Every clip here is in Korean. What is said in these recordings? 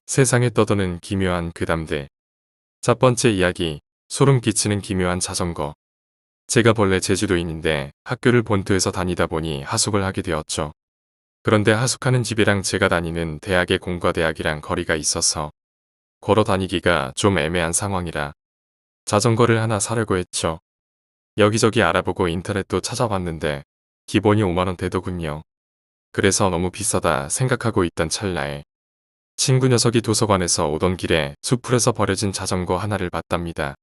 세상에 떠도는 기묘한 괴담들. 첫 번째 이야기, 소름 끼치는 기묘한 자전거. 제가 본래 제주도인인데 학교를 본토에서 다니다 보니 하숙을 하게 되었죠. 그런데 하숙하는 집이랑 제가 다니는 대학의 공과대학이랑 거리가 있어서 걸어 다니기가 좀 애매한 상황이라 자전거를 하나 사려고 했죠. 여기저기 알아보고 인터넷도 찾아봤는데 기본이 5만원 되더군요. 그래서 너무 비싸다 생각하고 있던 찰나에 친구 녀석이 도서관에서 오던 길에 수풀에서 버려진 자전거 하나를 봤답니다.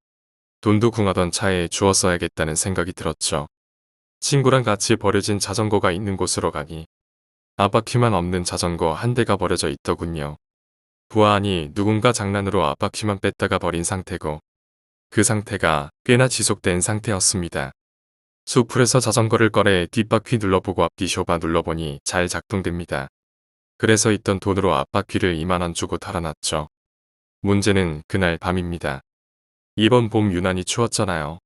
돈도 궁하던 차에 주웠어야겠다는 생각이 들었죠. 친구랑 같이 버려진 자전거가 있는 곳으로 가니 앞바퀴만 없는 자전거 한 대가 버려져 있더군요. 보아하니 누군가 장난으로 앞바퀴만 뺐다가 버린 상태고 그 상태가 꽤나 지속된 상태였습니다. 수풀에서 자전거를 꺼내 뒷바퀴 눌러보고 앞뒤 쇼바 눌러보니 잘 작동됩니다. 그래서 있던 돈으로 앞바퀴를 2만원 주고 달아났죠. 문제는 그날 밤입니다. 이번 봄 유난히 추웠잖아요.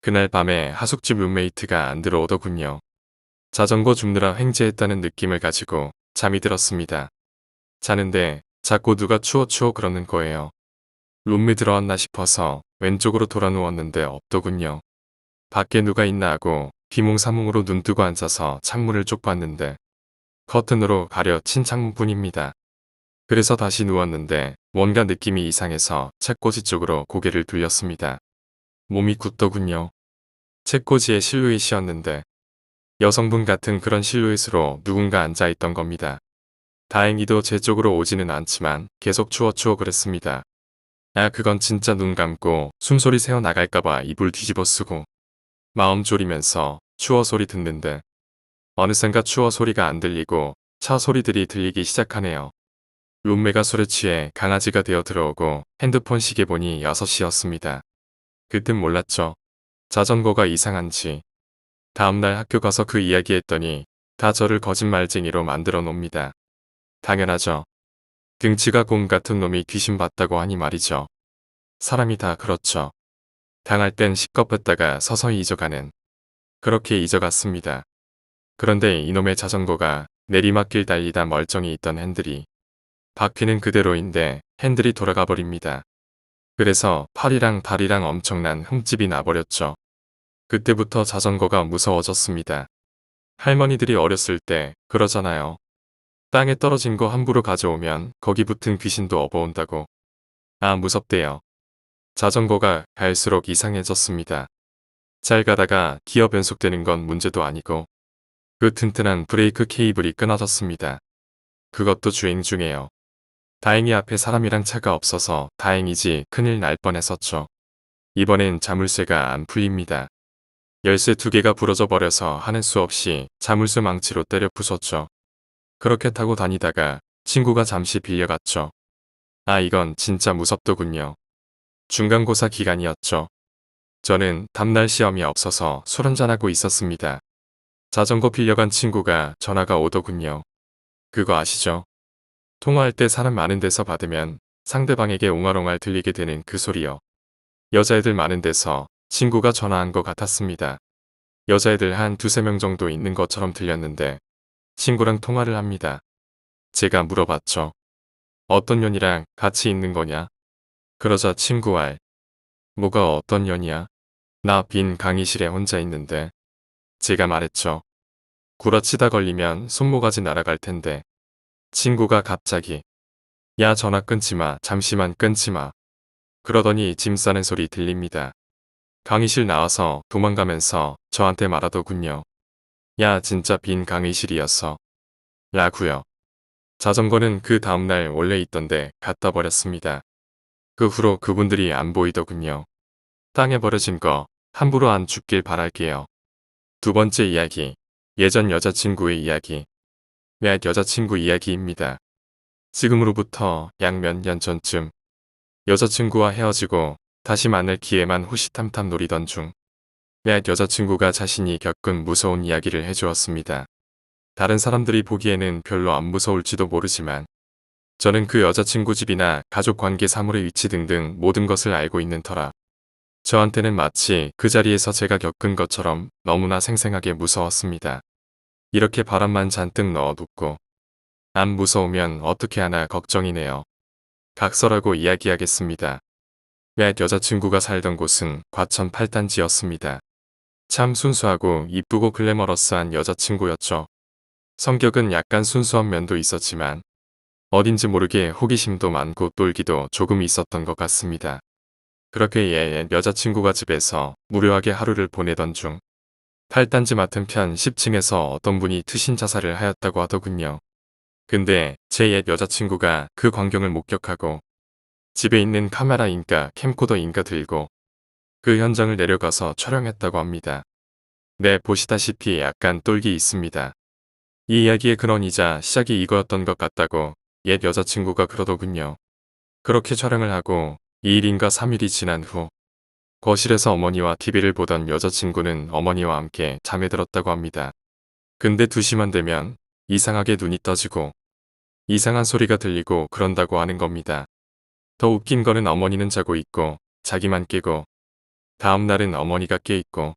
그날 밤에 하숙집 룸메이트가 안 들어오더군요. 자전거 줍느라 횡재했다는 느낌을 가지고 잠이 들었습니다. 자는데 자꾸 누가 추워 그러는 거예요. 룸메 들어왔나 싶어서 왼쪽으로 돌아 누웠는데 없더군요. 밖에 누가 있나 하고 비몽사몽으로 눈 뜨고 앉아서 창문을 쪽 봤는데 커튼으로 가려 친 창문뿐입니다. 그래서 다시 누웠는데 뭔가 느낌이 이상해서 책꽂이 쪽으로 고개를 돌렸습니다. 몸이 굳더군요. 책꽂이의 실루엣이었는데 여성분 같은 그런 실루엣으로 누군가 앉아있던 겁니다. 다행히도 제 쪽으로 오지는 않지만 계속 추워 그랬습니다. 그건 진짜 눈 감고 숨소리 새어 나갈까봐 이불 뒤집어 쓰고 마음 졸이면서 추워 소리 듣는데 어느샌가 추워 소리가 안 들리고 차 소리들이 들리기 시작하네요. 룸메가 술에 취해 강아지가 되어 들어오고 핸드폰 시계 보니 6시였습니다. 그땐 몰랐죠. 자전거가 이상한지. 다음날 학교 가서 그 이야기 했더니 다 저를 거짓말쟁이로 만들어 놉니다. 당연하죠. 등치가 곰 같은 놈이 귀신 봤다고 하니 말이죠. 사람이 다 그렇죠. 당할 땐 시겁했다가 서서히 잊어가는. 그렇게 잊어갔습니다. 그런데 이놈의 자전거가 내리막길 달리다 멀쩡히 있던 핸들이 바퀴는 그대로인데 핸들이 돌아가 버립니다. 그래서 팔이랑 다리랑 엄청난 흠집이 나버렸죠. 그때부터 자전거가 무서워졌습니다. 할머니들이 어렸을 때 그러잖아요. 땅에 떨어진 거 함부로 가져오면 거기 붙은 귀신도 업어온다고. 무섭대요. 자전거가 갈수록 이상해졌습니다. 잘 가다가 기어 변속되는 건 문제도 아니고 그 튼튼한 브레이크 케이블이 끊어졌습니다. 그것도 주행 중에요. 다행히 앞에 사람이랑 차가 없어서 다행이지 큰일 날 뻔했었죠. 이번엔 자물쇠가 안 풀립니다. 열쇠 2개가 부러져 버려서 하는 수 없이 자물쇠 망치로 때려 부쉈죠. 그렇게 타고 다니다가 친구가 잠시 빌려갔죠. 이건 진짜 무섭더군요. 중간고사 기간이었죠. 저는 다음날 시험이 없어서 술 한잔하고 있었습니다. 자전거 빌려간 친구가 전화가 오더군요. 그거 아시죠? 통화할 때 사람 많은 데서 받으면 상대방에게 옹알옹알 들리게 되는 그 소리요. 여자애들 많은 데서 친구가 전화한 것 같았습니다. 여자애들 한 2~3명 정도 있는 것처럼 들렸는데 친구랑 통화를 합니다. 제가 물어봤죠. 어떤 년이랑 같이 있는 거냐? 그러자 친구 알. 뭐가 어떤 년이야? 나 빈 강의실에 혼자 있는데. 제가 말했죠. 구라치다 걸리면 손모가지 날아갈 텐데. 친구가 갑자기 야 전화 끊지 마. 잠시만 끊지 마. 그러더니 짐 싸는 소리 들립니다. 강의실 나와서 도망가면서 저한테 말하더군요. 야 진짜 빈 강의실이었어. 라고요. 자전거는 그 다음날 원래 있던데 갖다 버렸습니다. 그 후로 그분들이 안 보이더군요. 땅에 버려진 거 함부로 안 줍길 바랄게요. 두 번째 이야기. 예전 여자친구의 이야기. 여자친구 이야기입니다. 지금으로부터 약 몇 년 전쯤 여자친구와 헤어지고 다시 만날 기회만 호시탐탐 노리던 중 여자친구가 자신이 겪은 무서운 이야기를 해주었습니다. 다른 사람들이 보기에는 별로 안 무서울지도 모르지만 저는 그 여자친구 집이나 가족관계 사물의 위치 등등 모든 것을 알고 있는 터라 저한테는 마치 그 자리에서 제가 겪은 것처럼 너무나 생생하게 무서웠습니다. 이렇게 바람만 잔뜩 넣어뒀고 안 무서우면 어떻게 하나 걱정이네요. 각서라고 이야기하겠습니다. 옛 여자친구가 살던 곳은 과천 8단지였습니다. 참 순수하고 이쁘고 글래머러스한 여자친구였죠. 성격은 약간 순수한 면도 있었지만 어딘지 모르게 호기심도 많고 똘기도 조금 있었던 것 같습니다. 그렇게 옛 여자친구가 집에서 무료하게 하루를 보내던 중 8단지 맞은편 10층에서 어떤 분이 투신 자살을 하였다고 하더군요. 근데 제 옛 여자친구가 그 광경을 목격하고 집에 있는 카메라인가 캠코더인가 들고 그 현장을 내려가서 촬영했다고 합니다. 네, 보시다시피 약간 똘기 있습니다. 이 이야기의 근원이자 시작이 이거였던 것 같다고 옛 여자친구가 그러더군요. 그렇게 촬영을 하고 2일인가 3일이 지난 후 거실에서 어머니와 TV를 보던 여자친구는 어머니와 함께 잠에 들었다고 합니다. 근데 2시만 되면 이상하게 눈이 떠지고 이상한 소리가 들리고 그런다고 하는 겁니다. 더 웃긴 거는 어머니는 자고 있고 자기만 깨고 다음날은 어머니가 깨있고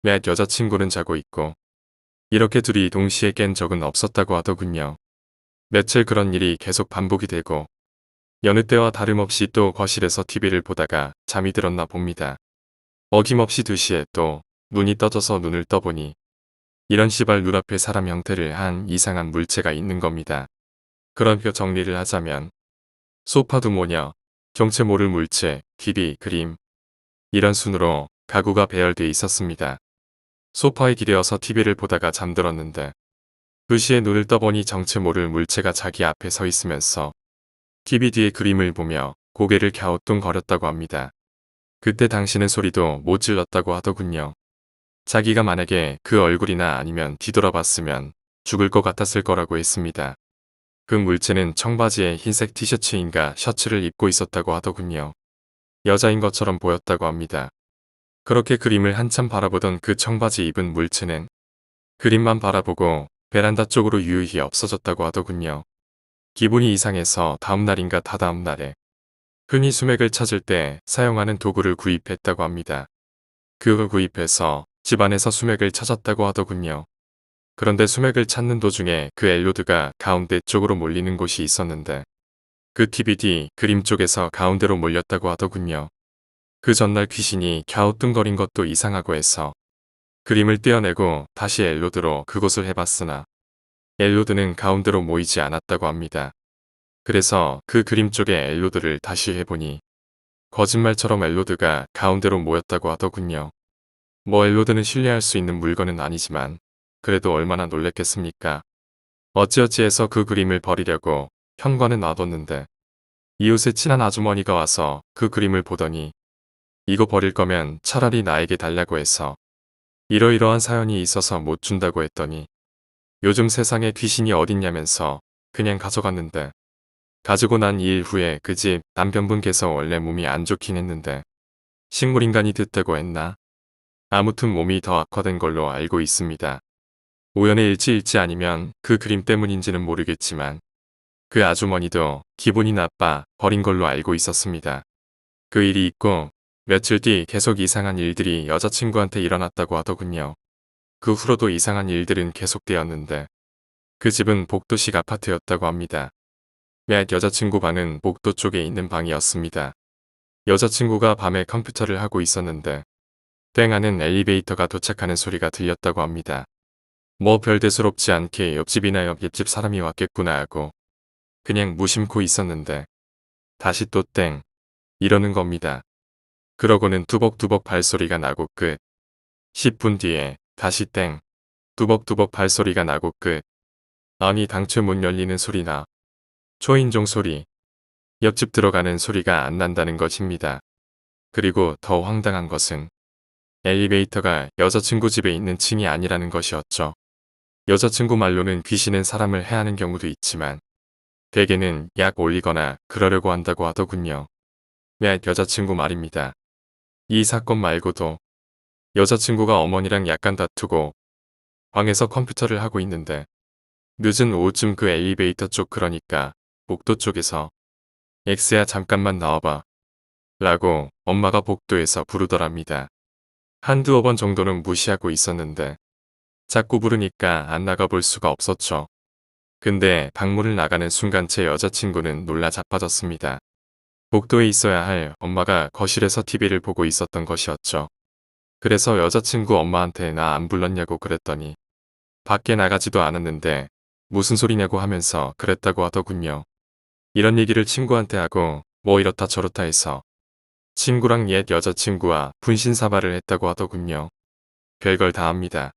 맷 여자친구는 자고 있고 이렇게 둘이 동시에 깬 적은 없었다고 하더군요. 며칠 그런 일이 계속 반복이 되고 여느 때와 다름없이 또 거실에서 TV를 보다가 잠이 들었나 봅니다. 어김없이 2시에 또 눈이 떠져서 눈을 떠보니 이런 시발 눈앞에 사람 형태를 한 이상한 물체가 있는 겁니다. 그러니까 정리를 하자면 소파도 뭐냐, 정체 모를 물체, TV, 그림 이런 순으로 가구가 배열돼 있었습니다. 소파에 기대어서 TV를 보다가 잠들었는데 2시에 눈을 떠보니 정체 모를 물체가 자기 앞에 서 있으면서 TV 뒤에 그림을 보며 고개를 갸우뚱거렸다고 합니다. 그때 당신은 소리도 못 질렀다고 하더군요. 자기가 만약에 그 얼굴이나 아니면 뒤돌아봤으면 죽을 것 같았을 거라고 했습니다. 그 물체는 청바지에 흰색 티셔츠인가 셔츠를 입고 있었다고 하더군요. 여자인 것처럼 보였다고 합니다. 그렇게 그림을 한참 바라보던 그 청바지 입은 물체는 그림만 바라보고 베란다 쪽으로 유유히 없어졌다고 하더군요. 기분이 이상해서 다음날인가 다다음날에 흔히 수맥을 찾을 때 사용하는 도구를 구입했다고 합니다. 그걸 구입해서 집안에서 수맥을 찾았다고 하더군요. 그런데 수맥을 찾는 도중에 그 엘로드가 가운데 쪽으로 몰리는 곳이 있었는데 그 TVD 그림 쪽에서 가운데로 몰렸다고 하더군요. 그 전날 귀신이 갸우뚱거린 것도 이상하고 해서 그림을 떼어내고 다시 엘로드로 그곳을 해봤으나 엘로드는 가운데로 모이지 않았다고 합니다. 그래서 그 그림 쪽에 엘로드를 다시 해보니 거짓말처럼 엘로드가 가운데로 모였다고 하더군요. 뭐 엘로드는 신뢰할 수 있는 물건은 아니지만 그래도 얼마나 놀랬겠습니까. 어찌어찌해서 그 그림을 버리려고 현관에 놔뒀는데 이웃의 친한 아주머니가 와서 그 그림을 보더니 이거 버릴 거면 차라리 나에게 달라고 해서 이러이러한 사연이 있어서 못 준다고 했더니 요즘 세상에 귀신이 어딨냐면서 그냥 가져갔는데 가지고 난 2일 후에 그 집 남편분께서 원래 몸이 안 좋긴 했는데 식물인간이 됐다고 했나? 아무튼 몸이 더 악화된 걸로 알고 있습니다. 우연의 일치일지 아니면 그 그림 때문인지는 모르겠지만 그 아주머니도 기분이 나빠 버린 걸로 알고 있었습니다. 그 일이 있고 며칠 뒤 계속 이상한 일들이 여자친구한테 일어났다고 하더군요. 그 후로도 이상한 일들은 계속되었는데 그 집은 복도식 아파트였다고 합니다. 옛 여자친구 방은 복도 쪽에 있는 방이었습니다. 여자친구가 밤에 컴퓨터를 하고 있었는데 땡 하는 엘리베이터가 도착하는 소리가 들렸다고 합니다. 뭐 별대수롭지 않게 옆집이나 옆집 사람이 왔겠구나 하고 그냥 무심코 있었는데 다시 또 땡 이러는 겁니다. 그러고는 뚜벅뚜벅 발소리가 나고 끝. 10분 뒤에 다시 땡 뚜벅뚜벅 발소리가 나고 끝. 아니 당최 문 열리는 소리나 초인종 소리 옆집 들어가는 소리가 안 난다는 것입니다. 그리고 더 황당한 것은 엘리베이터가 여자친구 집에 있는 층이 아니라는 것이었죠. 여자친구 말로는 귀신은 사람을 해하는 경우도 있지만 대개는 약 올리거나 그러려고 한다고 하더군요. 옛 여자친구 말입니다. 이 사건 말고도 여자친구가 어머니랑 약간 다투고 방에서 컴퓨터를 하고 있는데 늦은 오후쯤 그 엘리베이터 쪽 그러니까 복도 쪽에서 엑스야 잠깐만 나와봐 라고 엄마가 복도에서 부르더랍니다. 한두어 번 정도는 무시하고 있었는데 자꾸 부르니까 안 나가볼 수가 없었죠. 근데 방문을 나가는 순간 제 여자친구는 놀라 자빠졌습니다. 복도에 있어야 할 엄마가 거실에서 TV를 보고 있었던 것이었죠. 그래서 여자친구 엄마한테 나 안 불렀냐고 그랬더니 밖에 나가지도 않았는데 무슨 소리냐고 하면서 그랬다고 하더군요. 이런 얘기를 친구한테 하고 뭐 이렇다 저렇다 해서 친구랑 옛 여자친구와 분신사발을 했다고 하더군요. 별걸 다 합니다.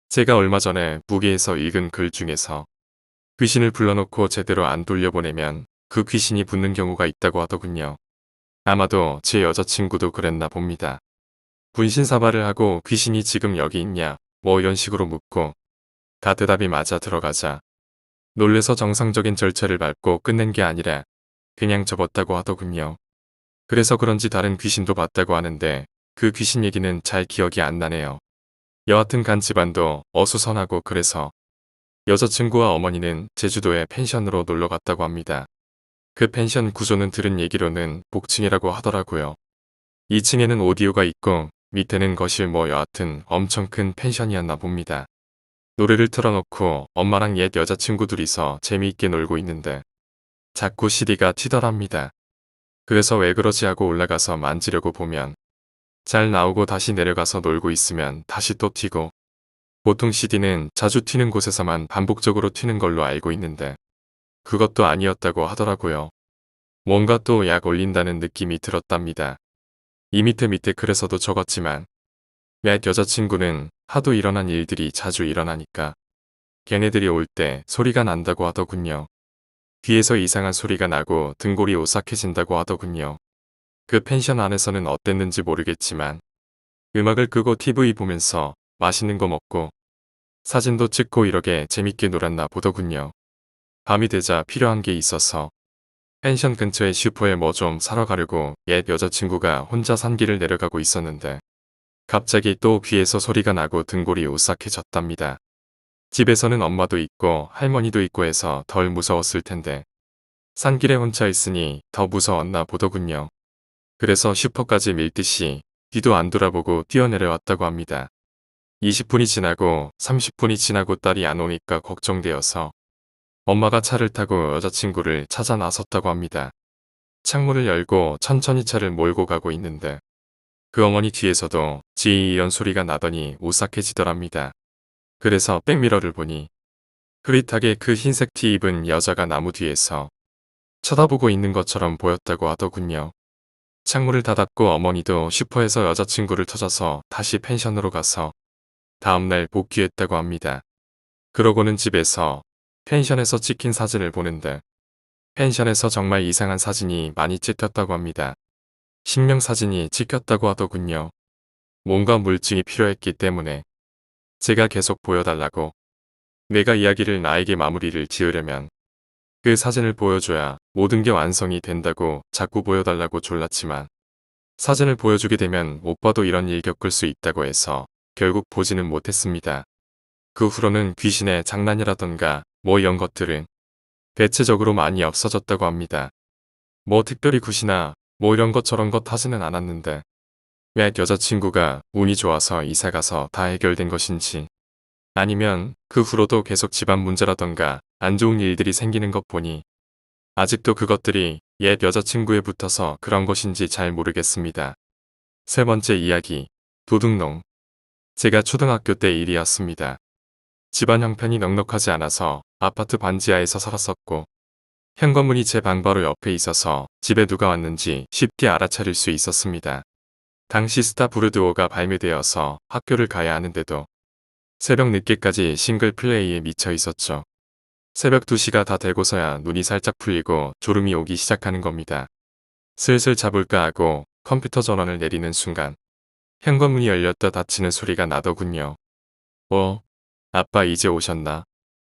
제가 얼마 전에 무기에서 읽은 글 중에서 귀신을 불러놓고 제대로 안 돌려보내면 그 귀신이 붙는 경우가 있다고 하더군요. 아마도 제 여자친구도 그랬나 봅니다. 분신사발을 하고 귀신이 지금 여기 있냐 뭐 이런 식으로 묻고 다 대답이 맞아 들어가자 놀래서 정상적인 절차를 밟고 끝낸 게 아니라 그냥 접었다고 하더군요. 그래서 그런지 다른 귀신도 봤다고 하는데 그 귀신 얘기는 잘 기억이 안 나네요. 여하튼 간 집안도 어수선하고 그래서 여자친구와 어머니는 제주도에 펜션으로 놀러 갔다고 합니다. 그 펜션 구조는 들은 얘기로는 복층이라고 하더라고요. 2층에는 오디오가 있고 밑에는 거실 뭐 여하튼 엄청 큰 펜션이었나 봅니다. 노래를 틀어놓고 엄마랑 옛 여자친구 둘이서 재미있게 놀고 있는데 자꾸 CD가 튀더랍니다. 그래서 왜 그러지 하고 올라가서 만지려고 보면 잘 나오고 다시 내려가서 놀고 있으면 다시 또 튀고 보통 CD는 자주 튀는 곳에서만 반복적으로 튀는 걸로 알고 있는데 그것도 아니었다고 하더라고요. 뭔가 또 약 올린다는 느낌이 들었답니다. 이 밑에 그래서도 적었지만 옛 여자친구는 하도 일어난 일들이 자주 일어나니까 걔네들이 올 때 소리가 난다고 하더군요. 귀에서 이상한 소리가 나고 등골이 오싹해진다고 하더군요. 그 펜션 안에서는 어땠는지 모르겠지만 음악을 끄고 TV 보면서 맛있는 거 먹고 사진도 찍고 이러게 재밌게 놀았나 보더군요. 밤이 되자 필요한 게 있어서 펜션 근처에 슈퍼에 뭐 좀 사러 가려고 옛 여자친구가 혼자 산길을 내려가고 있었는데 갑자기 또 귀에서 소리가 나고 등골이 오싹해졌답니다. 집에서는 엄마도 있고 할머니도 있고 해서 덜 무서웠을 텐데 산길에 혼자 있으니 더 무서웠나 보더군요. 그래서 슈퍼까지 밀듯이 뒤도 안 돌아보고 뛰어내려왔다고 합니다. 20분이 지나고 30분이 지나고 딸이 안 오니까 걱정되어서 엄마가 차를 타고 여자친구를 찾아 나섰다고 합니다. 창문을 열고 천천히 차를 몰고 가고 있는데 그 어머니 뒤에서도 지이 이런 소리가 나더니 오싹해지더랍니다. 그래서 백미러를 보니 흐릿하게 그 흰색 티 입은 여자가 나무 뒤에서 쳐다보고 있는 것처럼 보였다고 하더군요. 창문을 닫았고 어머니도 슈퍼에서 여자친구를 찾아서 다시 펜션으로 가서 다음날 복귀했다고 합니다. 그러고는 집에서 펜션에서 찍힌 사진을 보는데 펜션에서 정말 이상한 사진이 많이 찍혔다고 합니다. 신명 사진이 찍혔다고 하더군요. 뭔가 물증이 필요했기 때문에 제가 계속 보여달라고 내가 이야기를 나에게 마무리를 지으려면 그 사진을 보여줘야 모든 게 완성이 된다고 자꾸 보여달라고 졸랐지만 사진을 보여주게 되면 못 봐도 이런 일 겪을 수 있다고 해서 결국 보지는 못했습니다. 그 후로는 귀신의 장난이라던가 뭐 이런 것들은 대체적으로 많이 없어졌다고 합니다. 뭐 특별히 굿이나 뭐 이런 것 저런 것 하지는 않았는데 왜 여자친구가 운이 좋아서 이사가서 다 해결된 것인지 아니면 그 후로도 계속 집안 문제라던가 안 좋은 일들이 생기는 것 보니 아직도 그것들이 옛 여자친구에 붙어서 그런 것인지 잘 모르겠습니다. 세 번째 이야기, 도둑놈. 제가 초등학교 때 일이었습니다. 집안 형편이 넉넉하지 않아서 아파트 반지하에서 살았었고 현관문이 제 방 바로 옆에 있어서 집에 누가 왔는지 쉽게 알아차릴 수 있었습니다. 당시 스타 부르드오가 발매되어서 학교를 가야 하는데도 새벽 늦게까지 싱글 플레이에 미쳐 있었죠. 새벽 2시가 다 되고서야 눈이 살짝 풀리고 졸음이 오기 시작하는 겁니다. 슬슬 자볼까 하고 컴퓨터 전원을 내리는 순간 현관문이 열렸다 닫히는 소리가 나더군요. 아빠 이제 오셨나?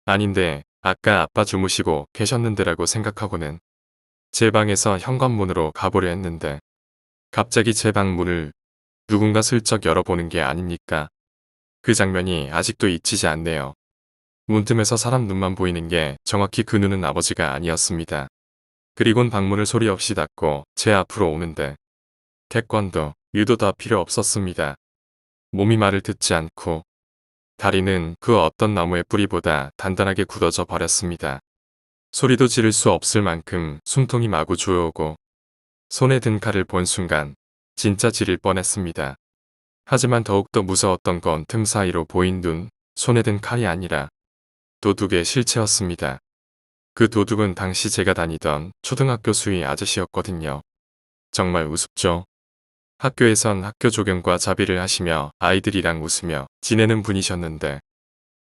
아닌데 아까 아빠 주무시고 계셨는데라고 생각하고는 제 방에서 현관문으로 가보려 했는데 갑자기 제 방 문을 누군가 슬쩍 열어보는 게 아닙니까? 그 장면이 아직도 잊히지 않네요. 문틈에서 사람 눈만 보이는 게 정확히 그 눈은 아버지가 아니었습니다. 그리곤 방문을 소리 없이 닫고 제 앞으로 오는데 태권도, 유도 다 필요 없었습니다. 몸이 말을 듣지 않고 다리는 그 어떤 나무의 뿌리보다 단단하게 굳어져 버렸습니다. 소리도 지를 수 없을 만큼 숨통이 마구 조여오고 손에 든 칼을 본 순간 진짜 지릴 뻔했습니다. 하지만 더욱더 무서웠던 건 틈 사이로 보인 눈, 손에 든 칼이 아니라 도둑의 실체였습니다. 그 도둑은 당시 제가 다니던 초등학교 수위 아저씨였거든요. 정말 우습죠? 학교에선 학교 조경과 자비를 하시며 아이들이랑 웃으며 지내는 분이셨는데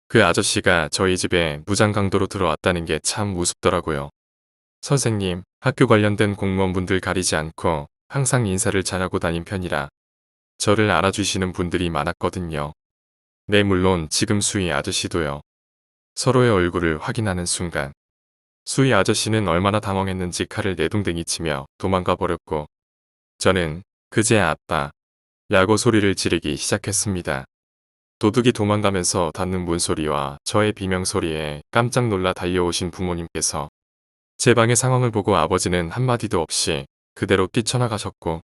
그 아저씨가 저희 집에 무장강도로 들어왔다는 게 참 우습더라고요. 선생님, 학교 관련된 공무원분들 가리지 않고 항상 인사를 잘하고 다닌 편이라 저를 알아주시는 분들이 많았거든요. 네, 물론 지금 수희 아저씨도요. 서로의 얼굴을 확인하는 순간 수희 아저씨는 얼마나 당황했는지 칼을 내동댕이 치며 도망가 버렸고 저는 그제 아빠 라고 소리를 지르기 시작했습니다. 도둑이 도망가면서 닫는 문소리와 저의 비명소리에 깜짝 놀라 달려오신 부모님께서 제 방의 상황을 보고 아버지는 한마디도 없이 그대로 뛰쳐나가셨고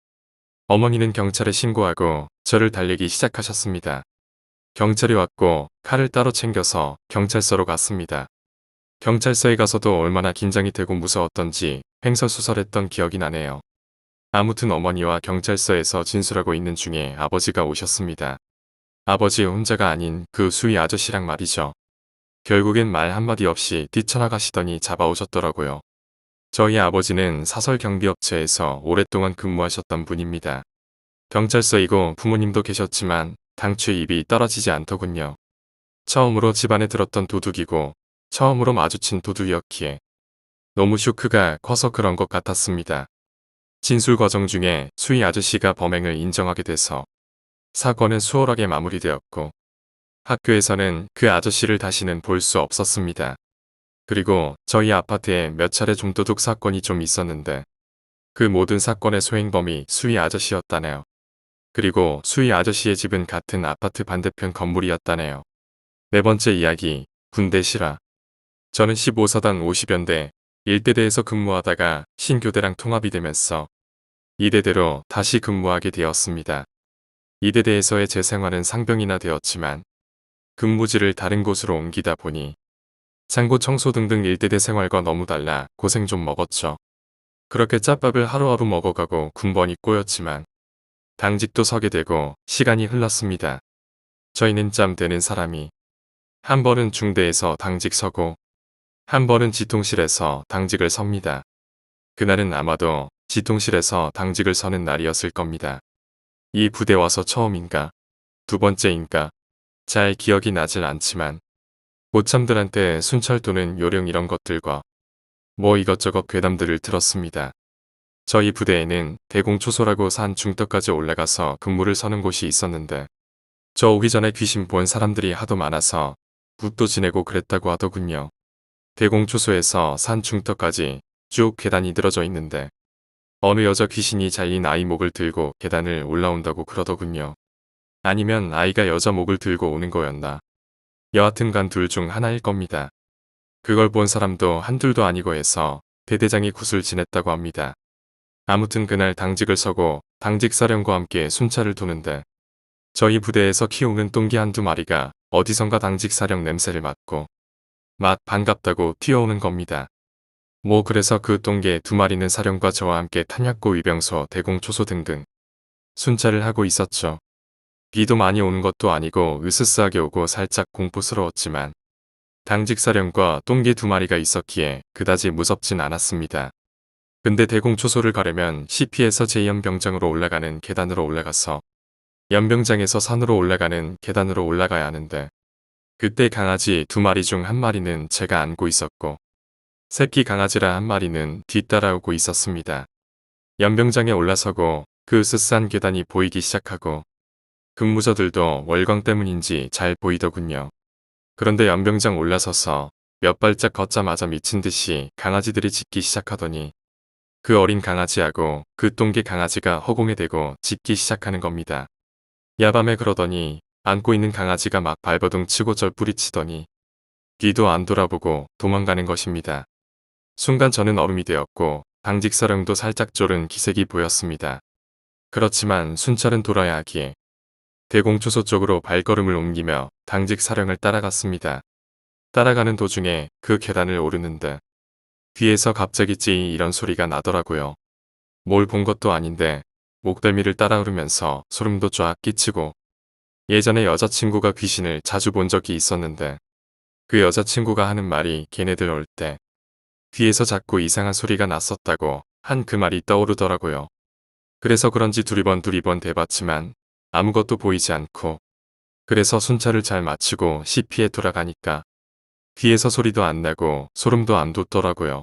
어머니는 경찰에 신고하고 저를 달래기 시작하셨습니다. 경찰이 왔고 칼을 따로 챙겨서 경찰서로 갔습니다. 경찰서에 가서도 얼마나 긴장이 되고 무서웠던지 횡설수설했던 기억이 나네요. 아무튼 어머니와 경찰서에서 진술하고 있는 중에 아버지가 오셨습니다. 아버지 혼자가 아닌 그 수희 아저씨랑 말이죠. 결국엔 말 한마디 없이 뛰쳐나가시더니 잡아오셨더라고요. 저희 아버지는 사설경비업체에서 오랫동안 근무하셨던 분입니다. 경찰서이고 부모님도 계셨지만 당최 입이 떨어지지 않더군요. 처음으로 집안에 들었던 도둑이고 처음으로 마주친 도둑이었기에 너무 쇼크가 커서 그런 것 같았습니다. 진술 과정 중에 수희 아저씨가 범행을 인정하게 돼서 사건은 수월하게 마무리되었고 학교에서는 그 아저씨를 다시는 볼 수 없었습니다. 그리고 저희 아파트에 몇 차례 좀도둑 사건이 좀 있었는데 그 모든 사건의 소행범이 수희 아저씨였다네요. 그리고 수희 아저씨의 집은 같은 아파트 반대편 건물이었다네요. 네 번째 이야기, 군대 실화. 저는 15사단 50연대 1대대에서 근무하다가 신교대랑 통합이 되면서 2대대로 다시 근무하게 되었습니다. 2대대에서의 제 생활은 상병이나 되었지만 근무지를 다른 곳으로 옮기다 보니 창고 청소 등등 1대대 생활과 너무 달라 고생 좀 먹었죠. 그렇게 짭밥을 하루하루 먹어가고 군번이 꼬였지만 당직도 서게 되고 시간이 흘렀습니다. 저희는 짬 되는 사람이 한 번은 중대에서 당직 서고 한 번은 지통실에서 당직을 섭니다. 그날은 아마도 지통실에서 당직을 서는 날이었을 겁니다. 이 부대 와서 처음인가 두 번째인가 잘 기억이 나질 않지만 모참들한테 순찰 또는 요령 이런 것들과 뭐 이것저것 괴담들을 들었습니다. 저희 부대에는 대공초소라고 산 중턱까지 올라가서 근무를 서는 곳이 있었는데 저 오기 전에 귀신 본 사람들이 하도 많아서 굿도 지내고 그랬다고 하더군요. 대공초소에서 산 중턱까지 쭉 계단이 늘어져 있는데 어느 여자 귀신이 잘린 아이 목을 들고 계단을 올라온다고 그러더군요. 아니면 아이가 여자 목을 들고 오는 거였나. 여하튼간 둘 중 하나일 겁니다. 그걸 본 사람도 한둘도 아니고 해서 대대장이 굿을 지냈다고 합니다. 아무튼 그날 당직을 서고 당직사령과 함께 순찰을 도는데 저희 부대에서 키우는 똥개 한두 마리가 어디선가 당직사령 냄새를 맡고 반갑다고 튀어오는 겁니다. 뭐 그래서 그 똥개 두 마리는 사령과 저와 함께 탄약고 위병소 대공초소 등등 순찰을 하고 있었죠. 비도 많이 오는 것도 아니고 으스스하게 오고 살짝 공포스러웠지만 당직사령과 똥개 두 마리가 있었기에 그다지 무섭진 않았습니다. 근데 대공초소를 가려면 CP에서 제2연병장으로 올라가는 계단으로 올라가서 연병장에서 산으로 올라가는 계단으로 올라가야 하는데 그때 강아지 두 마리 중 한 마리는 제가 안고 있었고 새끼 강아지라 한 마리는 뒤따라오고 있었습니다. 연병장에 올라서고 그 으스스한 계단이 보이기 시작하고 근무자들도 월광 때문인지 잘 보이더군요. 그런데 연병장 올라서서 몇 발짝 걷자마자 미친 듯이 강아지들이 짖기 시작하더니 그 어린 강아지하고 그 똥개 강아지가 허공에 대고 짖기 시작하는 겁니다. 야밤에 그러더니 안고 있는 강아지가 막 발버둥 치고 절 뿌리치더니 뒤도 안 돌아보고 도망가는 것입니다. 순간 저는 얼음이 되었고 당직사령도 살짝 졸은 기색이 보였습니다. 그렇지만 순찰은 돌아야 하기에 대공초소 쪽으로 발걸음을 옮기며 당직 사령을 따라갔습니다. 따라가는 도중에 그 계단을 오르는데 뒤에서 갑자기 찌 이런 소리가 나더라고요. 뭘 본 것도 아닌데 목덜미를 따라 오르면서 소름도 쫙 끼치고 예전에 여자친구가 귀신을 자주 본 적이 있었는데 그 여자친구가 하는 말이 걔네들 올 때 뒤에서 자꾸 이상한 소리가 났었다고 한 그 말이 떠오르더라고요. 그래서 그런지 두리번 대봤지만 아무것도 보이지 않고 그래서 순찰을 잘 마치고 CP에 돌아가니까 뒤에서 소리도 안 나고 소름도 안 돋더라고요.